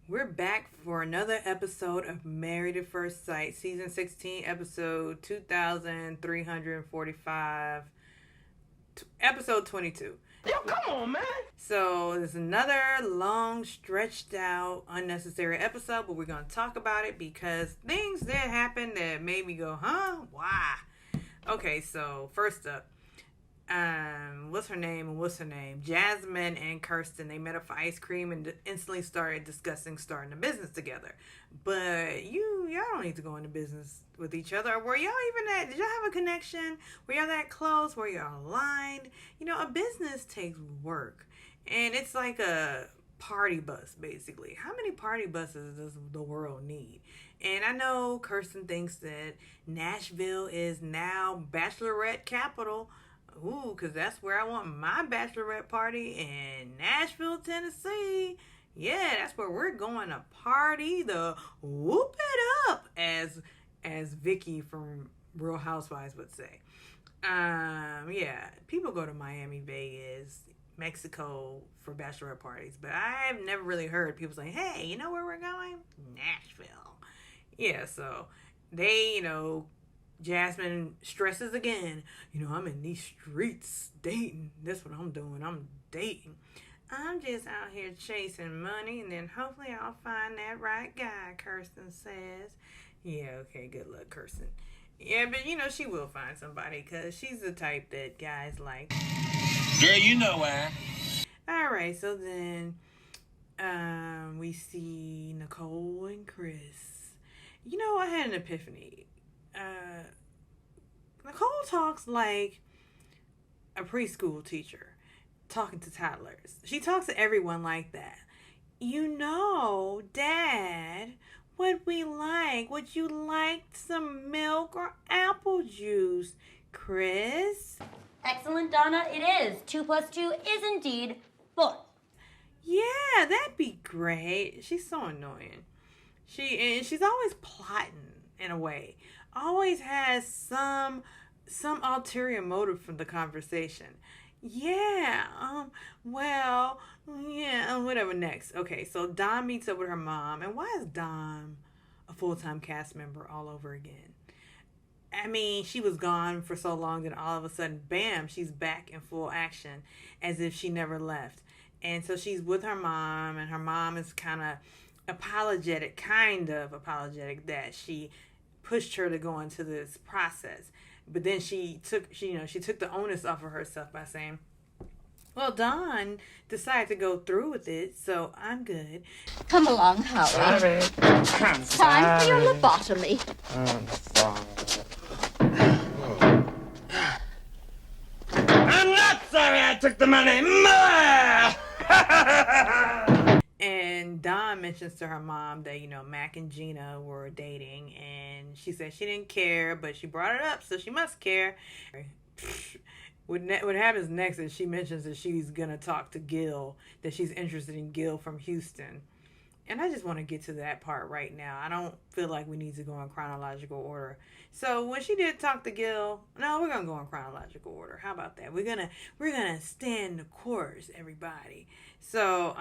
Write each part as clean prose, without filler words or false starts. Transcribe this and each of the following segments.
We're back for another episode of Married at First Sight, Season 16, Episode 2345, Episode 22. Yo, come on, man. So, it's another long, stretched out, unnecessary episode, but we're going to talk about it because things did happen that made me go, huh? Why? Okay, so first up, what's her name? Jasmine and Kirsten, they met up for ice cream and instantly started discussing starting a business together. But y'all don't need to go into business with each other. Were y'all even that? Did y'all have a connection? Were y'all that close? Were y'all aligned? You know, a business takes work, and it's like a party bus, basically. How many party buses does the world need? And I know Kirsten thinks that Nashville is now bachelorette capital. Ooh, because that's where I want my bachelorette party in Nashville, Tennessee. Yeah, that's where we're going to party the whoop it up, as Vicky from Real Housewives would say. Yeah, people go to Miami, Vegas, Mexico for bachelorette parties, but I've never really heard people say, hey, you know where we're going? Nashville. Yeah, so they, Jasmine stresses again. I'm in these streets dating. That's what I'm doing. I'm dating. I'm just out here chasing money, and then hopefully I'll find that right guy, Kirsten says. Yeah, okay, good luck, Kirsten. Yeah, but she will find somebody because she's the type that guys like. Girl, you know why. Alright, so then we see Nicole and Chris. I had an epiphany. Nicole talks like a preschool teacher talking to toddlers. She talks to everyone like that. Dad, what we like. Would you like some milk or apple juice, Chris? Excellent, Donna. It is. 2 + 2 is indeed 4. Yeah, that'd be great. She's so annoying. She's always plotting in a way. Always has some ulterior motive from the conversation. Yeah, whatever next. Okay, so Dom meets up with her mom, and why is Dom a full-time cast member all over again? I mean, she was gone for so long that all of a sudden, bam, she's back in full action as if she never left. And so she's with her mom, and her mom is kind of apologetic that she pushed her to go into this process. But then she took the onus off of herself by saying, well, Dawn decided to go through with it, so I'm good. Come along, Howard. Sorry. It's time for your lobotomy. I'm not sorry I took the money. And Dawn mentions to her mom that, Mac and Gina were dating, and she said she didn't care, but she brought it up, so she must care. What happens next is she mentions that she's going to talk to Gil, that she's interested in Gil from Houston. And I just want to get to that part right now. I don't feel like we need to go in chronological order. So when she did talk to Gil, no, we're gonna go in chronological order. How about that? We're gonna stand the course, everybody. So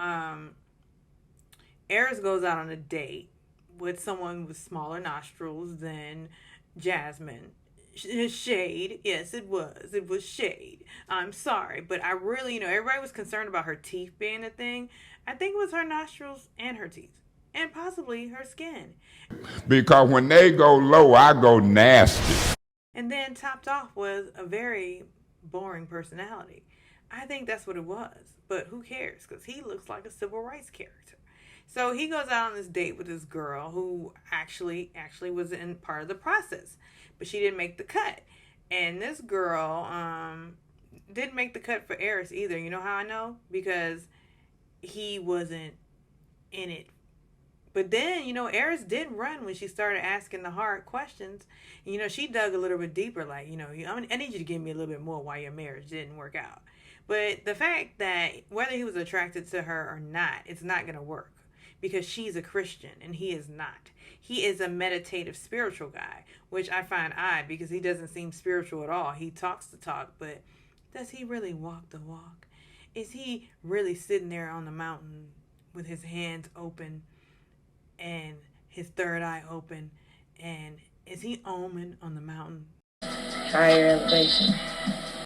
Eris goes out on a date with someone with smaller nostrils than Jasmine. Shade. Yes, it was. It was shade. I'm sorry. But I really, everybody was concerned about her teeth being a thing. I think it was her nostrils and her teeth. And possibly her skin. Because when they go low, I go nasty. And then topped off was a very boring personality. I think that's what it was. But who cares? Because he looks like a civil rights character. So he goes out on this date with this girl who actually was in part of the process. But she didn't make the cut. And this girl didn't make the cut for Eris either. You know how I know? Because he wasn't in it. But then, Eris did run when she started asking the hard questions. She dug a little bit deeper, like, I need you to give me a little bit more why your marriage didn't work out. But the fact that whether he was attracted to her or not, it's not going to work. Because she's a Christian and he is not. He is a meditative spiritual guy, which I find odd because he doesn't seem spiritual at all. He talks the talk, but does he really walk the walk? Is he really sitting there on the mountain with his hands open and his third eye open, and is he omen on the mountain? Higher elevation.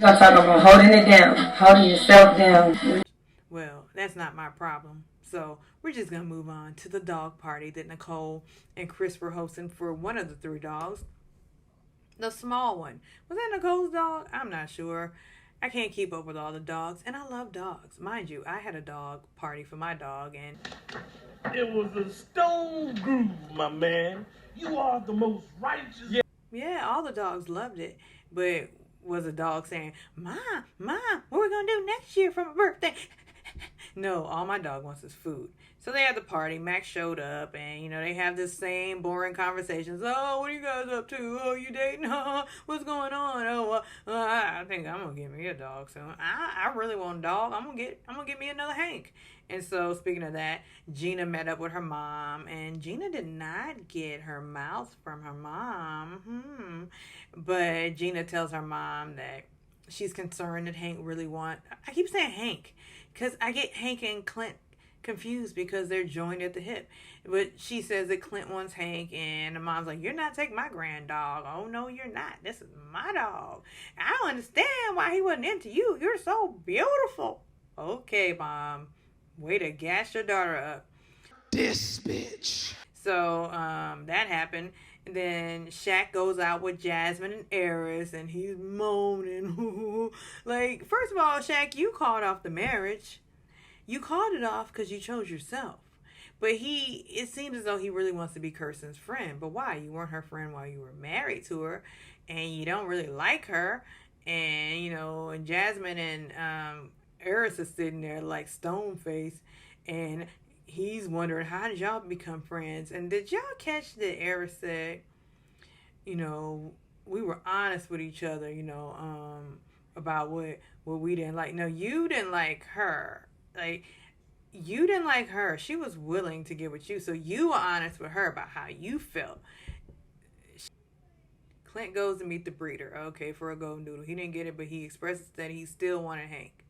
I'm talking about holding it down, holding yourself down. Well, that's not my problem. So we're just going to move on to the dog party that Nicole and Chris were hosting for one of the 3 dogs. The small one. Was that Nicole's dog? I'm not sure. I can't keep up with all the dogs, and I love dogs. Mind you, I had a dog party for my dog, and It was a stone groove, my man. You are the most righteous. yeah, all the dogs loved it. But was a dog saying, Mom, what are we going to do next year for my birthday? No, all my dog wants is food. So they had the party. Max showed up, and they have the same boring conversations. Oh, what are you guys up to? Oh, you dating? What's going on? Oh, I think I'm gonna get me a dog soon. I really want a dog. I'm gonna get me another Hank. And so, speaking of that, Gina met up with her mom, and Gina did not get her mouse from her mom. But Gina tells her mom that she's concerned that Hank really I keep saying Hank because I get Hank and Clint confused because they're joined at the hip. But she says that Clint wants Hank, and the mom's like, you're not taking my grand dog. Oh, no, you're not. This is my dog. I don't understand why he wasn't into you. You're so beautiful. Okay, Mom. Way to gas your daughter up. This bitch. So that happened. And then Shaq goes out with Jasmine and Eris, and he's moaning. Like, first of all, Shaq, you called off the marriage. You called it off because you chose yourself. But it seems as though he really wants to be Kirsten's friend. But why? You weren't her friend while you were married to her, and you don't really like her. And, and Jasmine and Eris is sitting there like stone face, and he's wondering, how did y'all become friends? And did y'all catch that Eris said, we were honest with each other, about what we didn't like. No, you didn't like her. Like, you didn't like her. She was willing to get with you. So you were honest with her about how you felt. Clint goes to meet the breeder. Okay, for a golden doodle. He didn't get it, but he expresses that he still wanted Hank.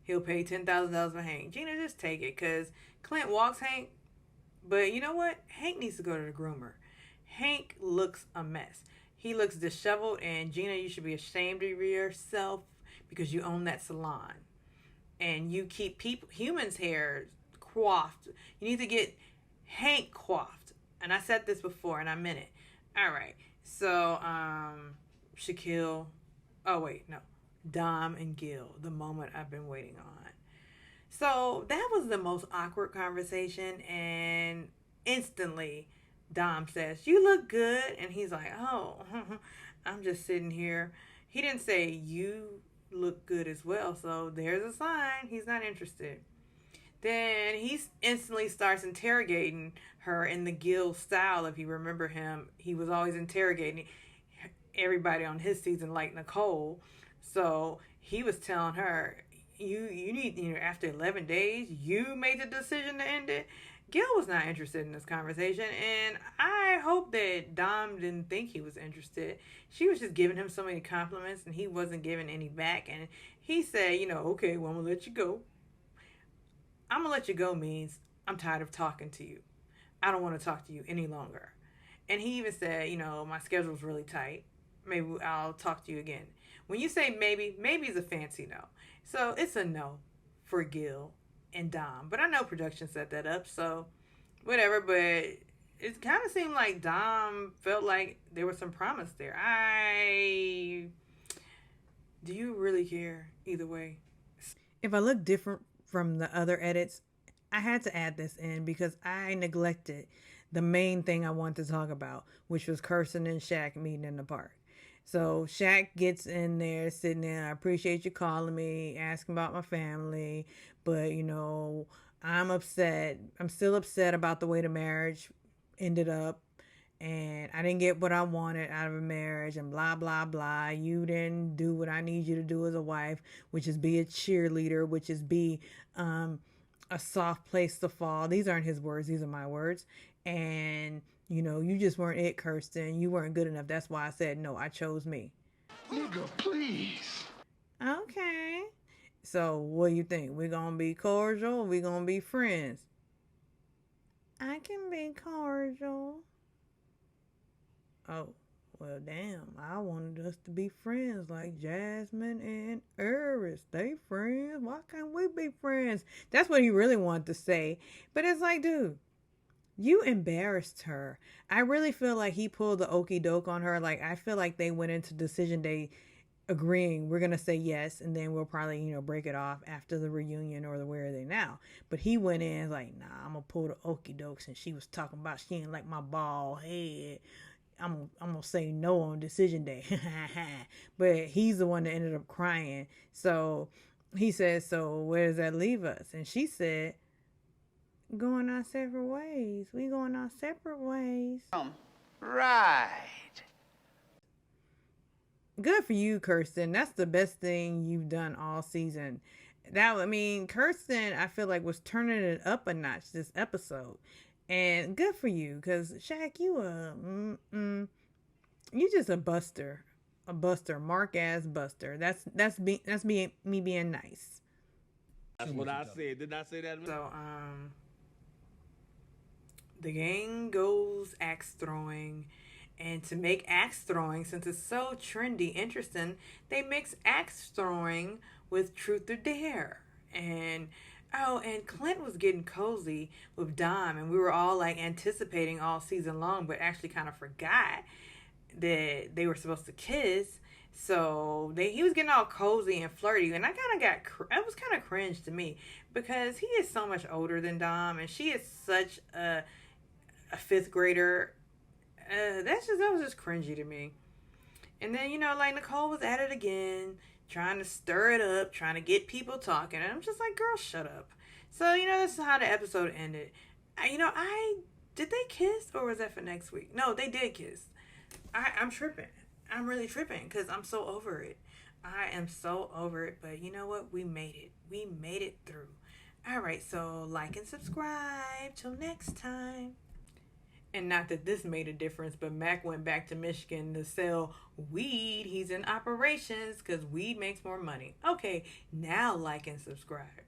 He'll pay $10,000 for Hank. Gina, just take it, because Clint walks Hank. But you know what? Hank needs to go to the groomer. Hank looks a mess. He looks disheveled, and Gina, you should be ashamed of yourself because you own that salon. And you keep humans' hair coiffed. You need to get Hank coiffed. And I said this before, and I meant it. All right. So, Shaquille. Oh, wait, no. Dom and Gil, the moment I've been waiting on. So that was the most awkward conversation, and instantly Dom says, you look good, and he's like, oh, I'm just sitting here. He didn't say you look good as well, so there's a sign he's not interested. Then he instantly starts interrogating her in the Gil style. If you remember him, he was always interrogating everybody on his season like Nicole. So he was telling her, you need, after 11 days, you made the decision to end it. Gil was not interested in this conversation, and I hope that Dom didn't think he was interested. She was just giving him so many compliments, and he wasn't giving any back. And he said, okay, well, I'm going to let you go. I'm going to let you go means I'm tired of talking to you. I don't want to talk to you any longer. And he even said, my schedule's really tight. Maybe I'll talk to you again. When you say maybe is a fancy no. So it's a no for Gil and Dom. But I know production set that up, so whatever. But it kind of seemed like Dom felt like there was some promise there. Do you really care either way? If I look different from the other edits, I had to add this in because I neglected the main thing I wanted to talk about, which was Kirsten and Shaq meeting in the park. So Shaq gets in there, sitting there. I appreciate you calling me, asking about my family, but I'm upset. I'm still upset about the way the marriage ended up, and I didn't get what I wanted out of a marriage, and blah blah blah. You didn't do what I need you to do as a wife, which is be a cheerleader, which is be a soft place to fall. These aren't his words; these are my words, and. You just weren't it, Kirsten. You weren't good enough. That's why I said no. I chose me. Nigga, please. Okay. So what do you think? We gonna be cordial or we gonna be friends? I can be cordial. Oh, well, damn. I wanted us to be friends like Jasmine and Eris. They friends. Why can't we be friends? That's what he really wanted to say. But it's like, dude, you embarrassed her. I really feel like he pulled the okie doke on her. Like, I feel like they went into decision day agreeing we're gonna say yes, and then we'll probably break it off after the reunion or the where are they now. But he went in like, nah, I'm gonna pull the okie dokes, and she was talking about she didn't like my bald head. I'm gonna say no on decision day. But he's the one that ended up crying. So he said, so where does that leave us? And she said, going our separate ways. We going our separate ways. Right. Good for you, Kirsten. That's the best thing you've done all season. Kirsten, I feel like was turning it up a notch this episode, and good for you, cause Shaq, you just a buster, mark ass buster. That's me being nice. That's what I said. Did I say that? So the gang goes axe throwing. And to make axe throwing, since it's so trendy, interesting, they mix axe throwing with truth or dare. And Clint was getting cozy with Dom, and we were all like anticipating all season long, but actually kind of forgot that they were supposed to kiss. So he was getting all cozy and flirty, and I kind of it was kind of cringe to me, because he is so much older than Dom, and she is such a fifth grader. That was just cringy to me. And then, like Nicole was at it again, trying to stir it up, trying to get people talking. And I'm just like, girl, shut up. So, this is how the episode ended. Did they kiss, or was that for next week? No, they did kiss. I'm tripping. I'm really tripping because I'm so over it. I am so over it. But you know what? We made it. We made it through. All right. So like and subscribe. Till next time. And not that this made a difference, but Mac went back to Michigan to sell weed. He's in operations because weed makes more money. Okay, now like and subscribe.